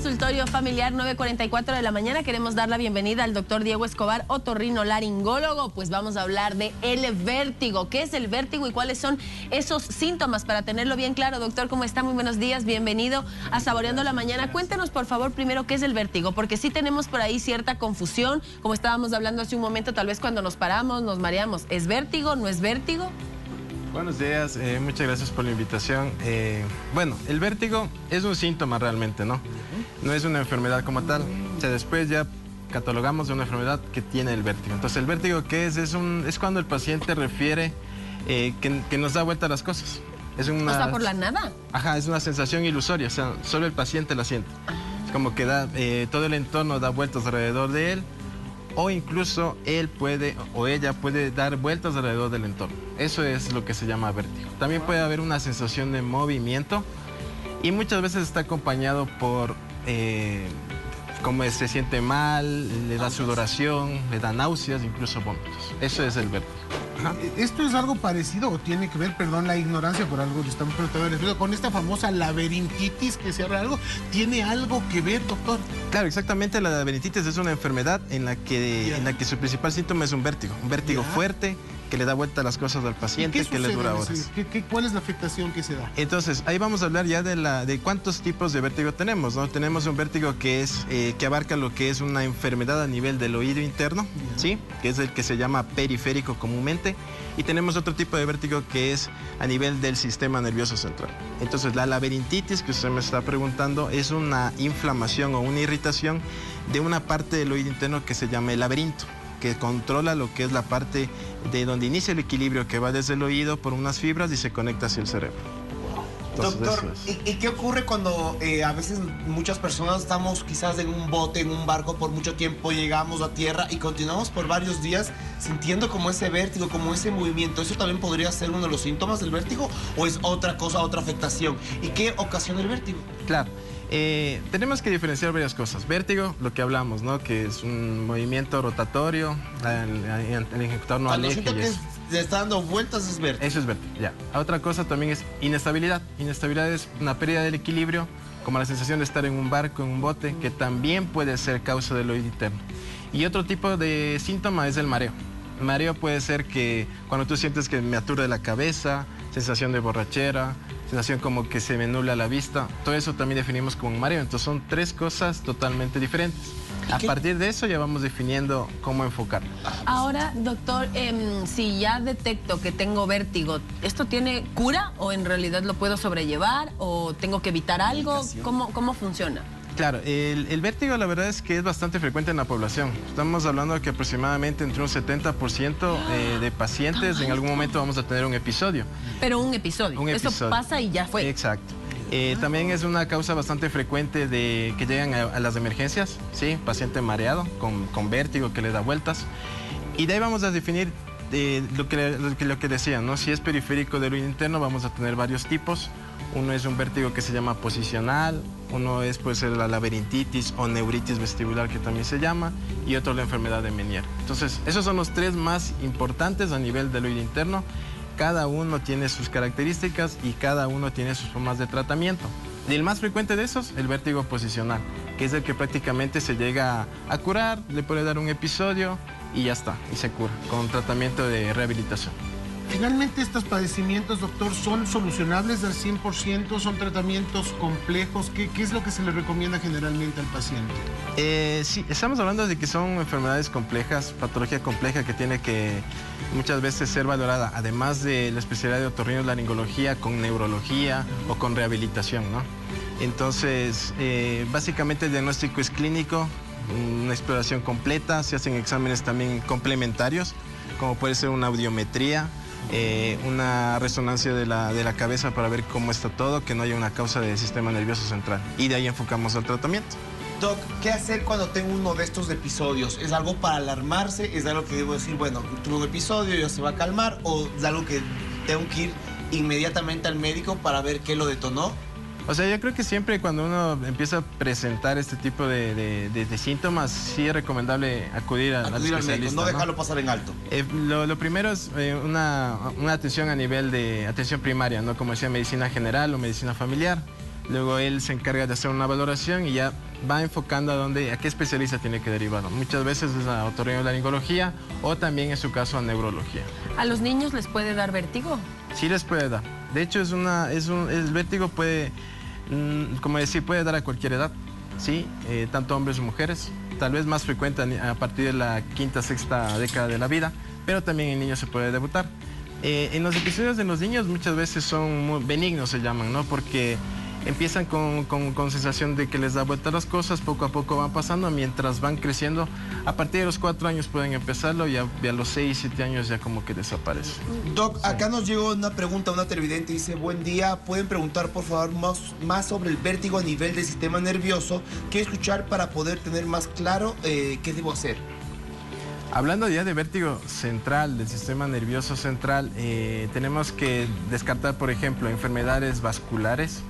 consultorio familiar 9:44 de la mañana. Queremos dar la bienvenida al doctor Diego Escobar, otorrinolaringólogo. Pues vamos a hablar de el vértigo. ¿Qué es el vértigo y cuáles son esos síntomas para tenerlo bien claro? Doctor, ¿cómo está? Muy buenos días, bienvenido a Saboreando la Mañana. Cuéntenos, por favor, primero qué es el vértigo, porque sí tenemos por ahí cierta confusión, como estábamos hablando hace un momento, tal vez cuando nos paramos, nos mareamos. ¿Es vértigo? ¿No es vértigo? Buenos días, muchas gracias por la invitación. Bueno, el vértigo es un síntoma realmente, ¿no? No es una enfermedad como tal. O sea, después ya catalogamos de una enfermedad que tiene el vértigo. Entonces, ¿el vértigo qué es? Es cuando el paciente refiere que nos da vuelta a las cosas. Es una, o sea, por la nada. Ajá, es una sensación ilusoria, o sea, solo el paciente la siente. Es como que todo el entorno da vueltas alrededor de él, o incluso él puede o ella puede dar vueltas alrededor del entorno. Eso es lo que se llama vértigo. También puede haber una sensación de movimiento y muchas veces está acompañado por como se siente mal, le da sudoración, le da náuseas, incluso vómitos. Eso es el vértigo. Ajá. ¿Esto es algo parecido o tiene que ver, perdón la ignorancia por algo que estamos preguntando, con esta famosa laberintitis que se habla algo? ¿Tiene algo que ver, doctor? Claro, exactamente. La laberintitis es una enfermedad en la que su principal síntoma es un vértigo fuerte, que le da vuelta a las cosas al paciente, que le dura horas. ¿Cuál es la afectación que se da? Entonces, ahí vamos a hablar ya de cuántos tipos de vértigo tenemos, ¿no? Tenemos un vértigo que abarca lo que es una enfermedad a nivel del oído interno, ¿sí? Que es el que se llama periférico comúnmente. Y tenemos otro tipo de vértigo que es a nivel del sistema nervioso central. Entonces, la laberintitis que usted me está preguntando es una inflamación o una irritación de una parte del oído interno que se llama el laberinto, que controla lo que es la parte de donde inicia el equilibrio, que va desde el oído por unas fibras y se conecta hacia el cerebro. Entonces, doctor, ¿y qué ocurre cuando a veces muchas personas estamos quizás en un bote, en un barco por mucho tiempo, llegamos a tierra y continuamos por varios días sintiendo como ese vértigo, como ese movimiento? ¿Eso también podría ser uno de los síntomas del vértigo o es otra cosa, otra afectación? ¿Y qué ocasiona el vértigo? Claro. Tenemos que diferenciar varias cosas. Vértigo, lo que hablamos, ¿no? Que es un movimiento rotatorio, el ejecutor no aleja. Cuando siento que le está dando vueltas es vértigo. Eso es vértigo, ya. Otra cosa también es inestabilidad. Inestabilidad es una pérdida del equilibrio, como la sensación de estar en un barco, en un bote, que también puede ser causa del oído interno. Y otro tipo de síntoma es el mareo. El mareo puede ser que cuando tú sientes que me aturde la cabeza, sensación de borrachera, sensación como que se me nubla la vista, todo eso también definimos como un mareo. Entonces son tres cosas totalmente diferentes. A partir de eso ya vamos definiendo cómo enfocarlo. Ahora, doctor, si ya detecto que tengo vértigo, ¿esto tiene cura o en realidad lo puedo sobrellevar o tengo que evitar algo? ¿Cómo funciona? Claro, el vértigo la verdad es que es bastante frecuente en la población. Estamos hablando de que aproximadamente entre un 70% de pacientes en algún momento vamos a tener un episodio. Pero un episodio. Eso pasa y ya fue. Exacto. También es una causa bastante frecuente de que llegan a las emergencias, ¿sí? Paciente mareado, con vértigo que le da vueltas. Y de ahí vamos a definir lo que decían, ¿no? Si es periférico del oído interno, vamos a tener varios tipos. Uno es un vértigo que se llama posicional, uno puede ser la laberintitis o neuritis vestibular, que también se llama, y otro la enfermedad de Meniere. Entonces, esos son los tres más importantes a nivel del oído interno. Cada uno tiene sus características y cada uno tiene sus formas de tratamiento. Y el más frecuente de esos, el vértigo posicional, que es el que prácticamente se llega a curar, le puede dar un episodio y ya está, y se cura con tratamiento de rehabilitación. Finalmente, estos padecimientos, doctor, ¿son solucionables al 100%? ¿Son tratamientos complejos? ¿Qué es lo que se le recomienda generalmente al paciente? Sí, estamos hablando de que son enfermedades complejas, patología compleja que tiene que muchas veces ser valorada, además de la especialidad de otorrinolaringología, con neurología o con rehabilitación, ¿no? Entonces, básicamente el diagnóstico es clínico, una exploración completa, se hacen exámenes también complementarios, como puede ser una audiometría, una resonancia de la cabeza para ver cómo está todo, que no haya una causa del sistema nervioso central. Y de ahí enfocamos al tratamiento. Doc, ¿qué hacer cuando tengo uno de estos episodios? ¿Es algo para alarmarse? ¿Es algo que debo decir, bueno, tuve un episodio, ya se va a calmar? ¿O es algo que tengo que ir inmediatamente al médico para ver qué lo detonó? O sea, yo creo que siempre cuando uno empieza a presentar este tipo de síntomas, sí es recomendable acudir al especialista, médico, no dejarlo pasar en alto. Lo primero es una atención a nivel de atención primaria, ¿no? Como decía, medicina general o medicina familiar. Luego él se encarga de hacer una valoración y ya va enfocando a qué especialista tiene que derivarlo. Muchas veces es a otorrinolaringología o también en su caso a neurología. ¿A los niños les puede dar vértigo? Sí les puede dar. De hecho, el vértigo puede, como decir, puede dar a cualquier edad, ¿sí? Tanto hombres como mujeres. Tal vez más frecuente a partir de la quinta, sexta década de la vida, pero también en niños se puede debutar. En los episodios de los niños muchas veces son muy benignos, se llaman, ¿no? Porque empiezan con sensación de que les da vuelta las cosas, poco a poco van pasando, mientras van creciendo. A partir de los 4 años pueden empezarlo y a los 6, 7 años ya como que desaparece. Doc, acá nos llegó una pregunta, una televidente dice: buen día, ¿pueden preguntar por favor más sobre el vértigo a nivel del sistema nervioso? Quiero escuchar para poder tener más claro qué debo hacer. Hablando ya de vértigo central, del sistema nervioso central, tenemos que descartar, por ejemplo, enfermedades vasculares,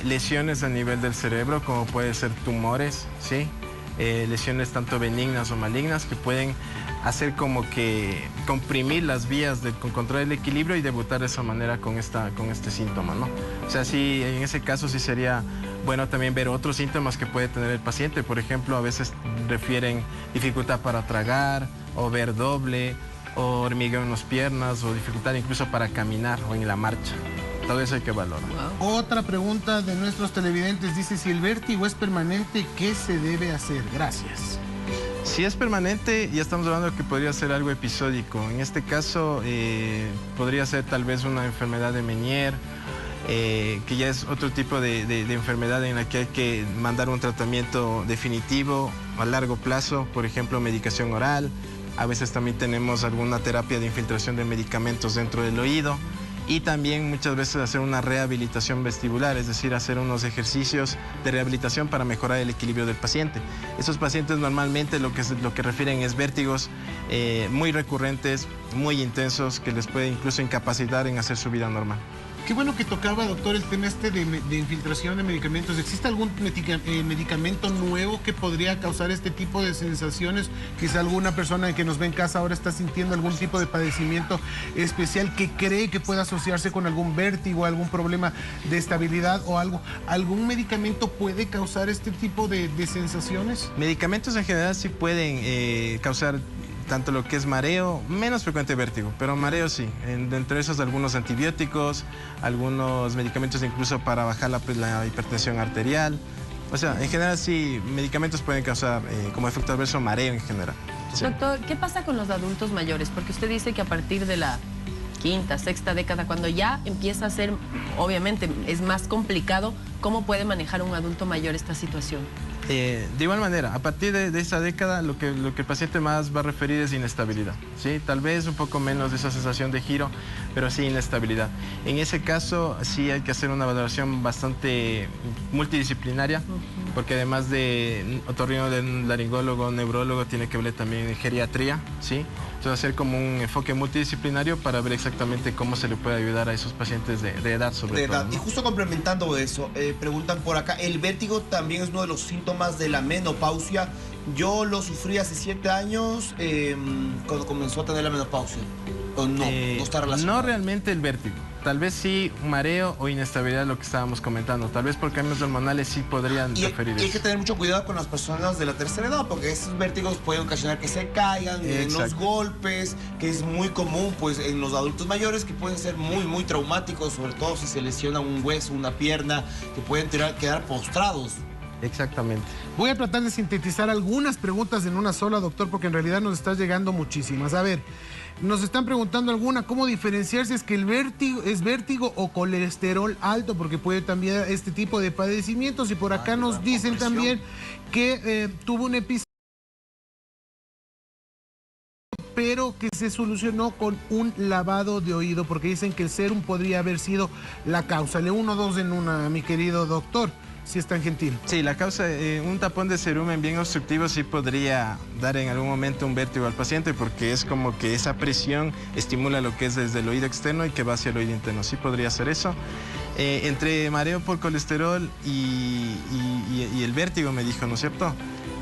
lesiones a nivel del cerebro, como pueden ser tumores, ¿sí? Lesiones tanto benignas o malignas que pueden hacer como que comprimir las vías de encontrar el equilibrio y debutar de esa manera con este síntoma, ¿no? O sea, sí, en ese caso sí sería bueno también ver otros síntomas que puede tener el paciente. Por ejemplo, a veces refieren dificultad para tragar, o ver doble, o hormigueo en las piernas, o dificultad incluso para caminar o en la marcha. Todo eso hay que valorar. Wow. Otra pregunta de nuestros televidentes dice: si el vértigo es permanente, ¿qué se debe hacer? Gracias. Si es permanente, ya estamos hablando de que podría ser algo episódico. En este caso, podría ser tal vez una enfermedad de Meniere, que ya es otro tipo de enfermedad en la que hay que mandar un tratamiento definitivo a largo plazo, por ejemplo, medicación oral. A veces también tenemos alguna terapia de infiltración de medicamentos dentro del oído. Y también muchas veces hacer una rehabilitación vestibular, es decir, hacer unos ejercicios de rehabilitación para mejorar el equilibrio del paciente. Esos pacientes normalmente lo que refieren es vértigos muy recurrentes, muy intensos, que les puede incluso incapacitar en hacer su vida normal. Qué bueno que tocaba, doctor, el tema de infiltración de medicamentos. ¿Existe algún medicamento nuevo que podría causar este tipo de sensaciones? Quizá alguna persona que nos ve en casa ahora está sintiendo algún tipo de padecimiento especial que cree que pueda asociarse con algún vértigo, algún problema de estabilidad o algo. ¿Algún medicamento puede causar este tipo de sensaciones? Medicamentos en general sí pueden causar tanto lo que es mareo, menos frecuente vértigo, pero mareo sí. Entre esos algunos antibióticos, algunos medicamentos incluso para bajar la hipertensión arterial. O sea, en general sí, medicamentos pueden causar como efecto adverso mareo en general. Sí. Doctor, ¿qué pasa con los adultos mayores? Porque usted dice que a partir de la quinta, sexta década, cuando ya empieza a ser, obviamente, es más complicado, ¿cómo puede manejar un adulto mayor esta situación? De igual manera, a partir de esa década, lo que el paciente más va a referir es inestabilidad, ¿sí? Tal vez un poco menos de esa sensación de giro, pero sí inestabilidad. En ese caso, sí hay que hacer una valoración bastante multidisciplinaria, porque además de otorrinolaringólogo, neurólogo, tiene que ver también en geriatría, ¿sí? Entonces hacer como un enfoque multidisciplinario para ver exactamente cómo se le puede ayudar a esos pacientes de edad sobre todo, ¿no? Y justo complementando eso, preguntan por acá, ¿el vértigo también es uno de los síntomas de la menopausia? Yo lo sufrí hace 7 años cuando comenzó a tener la menopausia. ¿O no? ¿No está relacionado? No realmente el vértigo. Tal vez sí mareo o inestabilidad, lo que estábamos comentando. Tal vez por cambios hormonales sí podrían referir eso. Y hay que tener mucho cuidado con las personas de la tercera edad, porque esos vértigos pueden ocasionar que se caigan en los golpes, que es muy común pues en los adultos mayores, que pueden ser muy traumáticos, sobre todo si se lesiona un hueso, una pierna, que pueden quedar postrados. Exactamente. Voy a tratar de sintetizar algunas preguntas en una sola, doctor, porque en realidad nos está llegando muchísimas. A ver, nos están preguntando alguna, ¿cómo diferenciar si es que el vértigo es vértigo o colesterol alto? Porque puede también este tipo de padecimientos. Y por acá nos dicen también que tuvo un episodio, pero que se solucionó con un lavado de oído, porque dicen que el serum podría haber sido la causa. Le 1 2 en una, mi querido doctor, si es tan gentil. Sí, la causa, un tapón de cerumen bien obstructivo sí podría dar en algún momento un vértigo al paciente, porque es como que esa presión estimula lo que es desde el oído externo y que va hacia el oído interno. Sí podría ser eso. Entre mareo por colesterol y el vértigo, me dijo, ¿no es cierto?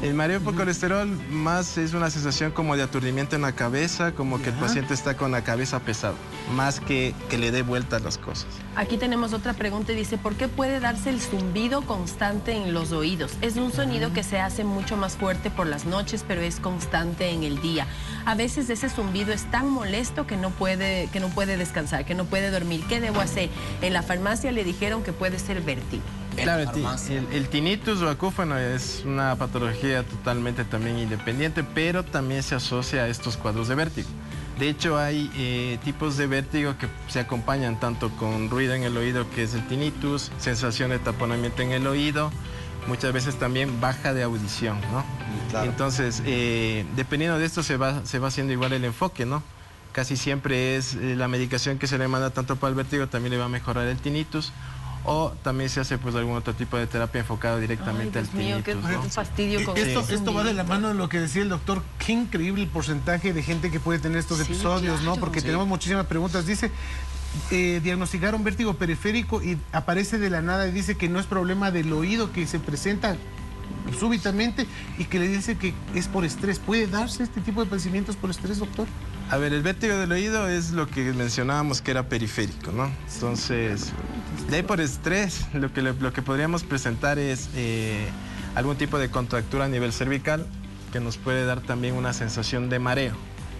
El mareo por colesterol más es una sensación como de aturdimiento en la cabeza, como que el paciente está con la cabeza pesada, más que le dé vuelta a las cosas. Aquí tenemos otra pregunta y dice, ¿por qué puede darse el zumbido constante en los oídos? Es un sonido que se hace mucho más fuerte por las noches, pero es constante en el día. A veces ese zumbido es tan molesto que no puede descansar, que no puede dormir. ¿Qué debo hacer? En la farmacia le dijeron que puede ser vértigo. Claro, el tinnitus o acúfeno es una patología totalmente también independiente, pero también se asocia a estos cuadros de vértigo. De hecho, hay tipos de vértigo que se acompañan tanto con ruido en el oído, que es el tinnitus, sensación de taponamiento en el oído, muchas veces también baja de audición, ¿no? Claro. Entonces, dependiendo de esto se va haciendo igual el enfoque, ¿no? Casi siempre es la medicación que se le manda tanto para el vértigo, también le va a mejorar el tinnitus. O también se hace pues algún otro tipo de terapia enfocado directamente al tinnitus. Qué fastidio con esto va de la mano de lo que decía el doctor. Qué increíble el porcentaje de gente que puede tener estos episodios, claro, ¿no? Porque tenemos muchísimas preguntas. Dice, diagnosticaron vértigo periférico y aparece de la nada y dice que no es problema del oído, que se presenta súbitamente y que le dice que es por estrés. ¿Puede darse este tipo de padecimientos por estrés, doctor? A ver, el vértigo del oído es lo que mencionábamos que era periférico, ¿no? Entonces, de ahí por estrés, lo que podríamos presentar es algún tipo de contractura a nivel cervical que nos puede dar también una sensación de mareo,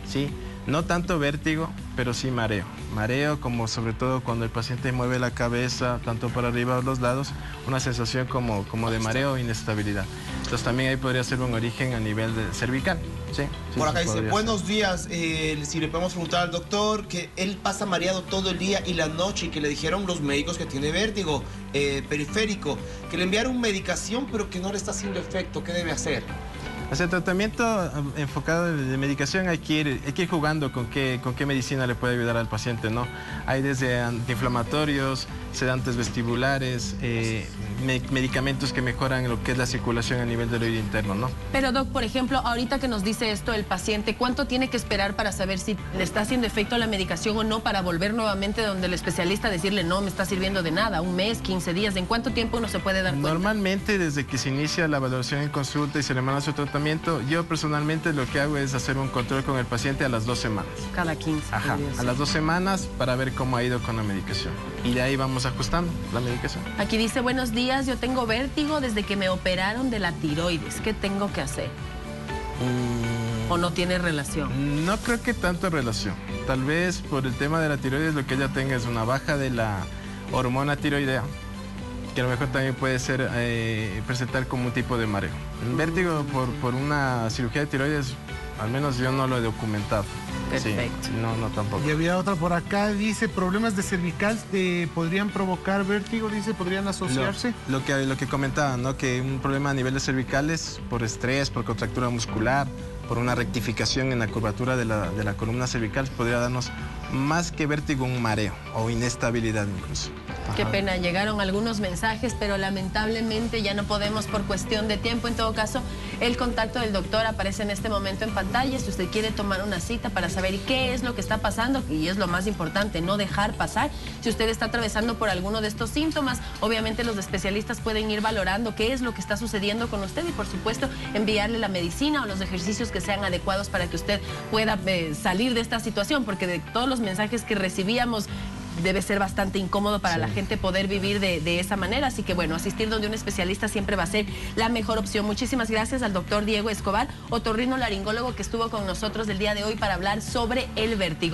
¿sí? No tanto vértigo, pero sí mareo. Mareo como sobre todo cuando el paciente mueve la cabeza, tanto para arriba o los lados, una sensación como de mareo o inestabilidad. Entonces también ahí podría ser un origen a nivel cervical. Sí, por acá dice, buenos días, si le podemos preguntar al doctor que él pasa mareado todo el día y la noche y que le dijeron los médicos que tiene vértigo periférico, que le enviaron medicación pero que no le está haciendo efecto, ¿qué debe hacer? O sea, tratamiento enfocado de medicación hay que ir jugando con qué medicina le puede ayudar al paciente, ¿no? Hay desde antiinflamatorios, sedantes vestibulares, medicamentos que mejoran lo que es la circulación a nivel del oído interno, ¿no? Pero, Doc, por ejemplo, ahorita que nos dice esto el paciente, ¿cuánto tiene que esperar para saber si le está haciendo efecto la medicación o no para volver nuevamente donde el especialista a decirle no me está sirviendo de nada? ¿Un mes, 15 días? ¿En cuánto tiempo uno se puede dar cuenta? Normalmente, desde que se inicia la valoración en consulta y se le manda su tratamiento, yo personalmente lo que hago es hacer un control con el paciente a las 2 semanas. Cada 15. Ajá, a las 2 semanas para ver cómo ha ido con la medicación. Y de ahí vamos ajustando la medicación. Aquí dice, buenos días, yo tengo vértigo desde que me operaron de la tiroides. ¿Qué tengo que hacer? ¿O no tiene relación? No creo que tanto relación. Tal vez por el tema de la tiroides lo que ella tenga es una baja de la hormona tiroidea, que a lo mejor también puede ser presentar como un tipo de mareo. El vértigo por una cirugía de tiroides, al menos yo no lo he documentado. Perfecto. Sí, no, tampoco. Y había otra por acá, dice, problemas de cervical podrían provocar vértigo, dice, podrían asociarse. Lo que comentaba, ¿no? Que un problema a nivel de cervicales por estrés, por contractura muscular, por una rectificación en la curvatura de la columna cervical, podría darnos más que vértigo, un mareo o inestabilidad incluso. Qué pena, llegaron algunos mensajes, pero lamentablemente ya no podemos por cuestión de tiempo. En todo caso, el contacto del doctor aparece en este momento en pantalla. Si usted quiere tomar una cita para saber qué es lo que está pasando, y es lo más importante, no dejar pasar. Si usted está atravesando por alguno de estos síntomas, obviamente los especialistas pueden ir valorando qué es lo que está sucediendo con usted y, por supuesto, enviarle la medicina o los ejercicios que sean adecuados para que usted pueda salir de esta situación, porque de todos los mensajes que recibíamos, debe ser bastante incómodo para la gente poder vivir de esa manera. Así que bueno, asistir donde un especialista siempre va a ser la mejor opción. Muchísimas gracias al doctor Diego Escobar, otorrinolaringólogo, que estuvo con nosotros el día de hoy para hablar sobre el vértigo.